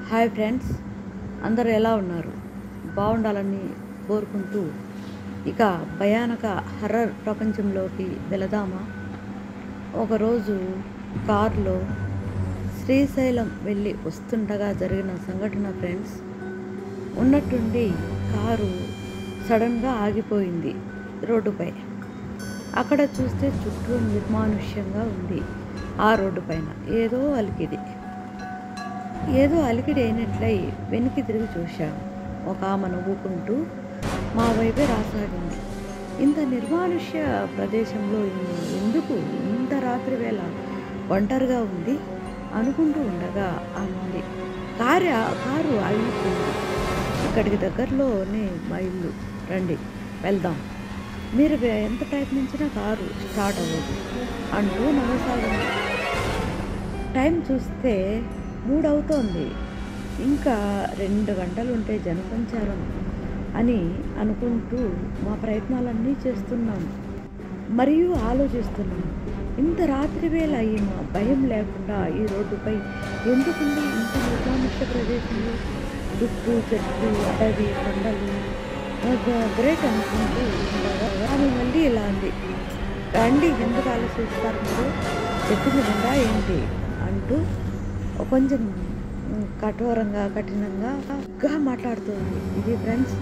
Hi friends, అందరూ ఎలా ఉన్నారు? బాగుండాలని కోరుకుంటూ ఇక భయానక హర్రర్ ప్రపంచంలోకి వెళదామా? ఒకరోజు కారులో శ్రీశైలం వెళ్ళి వస్తుండగా జరిగిన సంఘటన ఫ్రెండ్స్. ఉన్నట్టుండి కారు సడన్గా ఆగిపోయింది రోడ్డుపై. అక్కడ చూస్తే చుట్టూ నిర్మానుష్యంగా ఉంది. ఆ రోడ్డు పైన ఏదో అలికిడి అయినట్లయి వెనక్కి తిరిగి చూశాను. ఒక ఆమె నవ్వుకుంటూ మా వైపే రాసాగింది. ఇంత నిర్మానుష్య ప్రదేశంలో ఎందుకు ఇంత రాత్రి వేళ ఒంటరిగా ఉంది అనుకుంటూ ఉండగా అంది, కారు ఆగిపోయింది. ఇక్కడికి దగ్గరలోనే మా ఇల్లు, రండి వెళ్దాం. మీరు ఎంత ప్రయత్నించినా కారు స్టార్ట్ అవ్వదు అంటూ నవ్వసాగింది. టైం చూస్తే 3 అవుతోంది. ఇంకా 2 గంటలుంటే జనసంచారం అని అనుకుంటూ మా ప్రయత్నాలన్నీ చేస్తున్నాము మరియు ఆలోచిస్తున్నాము. ఇంత రాత్రి వేళ ఈమె భయం లేకుండా ఈ రోడ్డుపై ఎందుకుంది? ఇంత నిర్మానుష్య ప్రదేశంలో చుట్టూ చెట్లు, అడవి, కొండలు, గ్రేట్ అనుకుంటూ ఆమె మళ్ళీ ఇలా అంది, రండి, ఎందుకు ఆలోచిస్తారు మీరు? చెప్పింది నిండా ఏంటి అంటూ కొంచెం కఠినంగా మాట్లాడుతుంది. ఇది ఫ్రెండ్స్.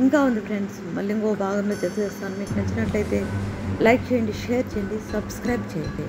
ఇంకా ఉంది ఫ్రెండ్స్, మళ్ళీ ఇంకో భాగంలో చేస్తాను. మీకు నచ్చినట్లయితే లైక్ చేయండి, షేర్ చేయండి, సబ్స్క్రైబ్ చేయండి.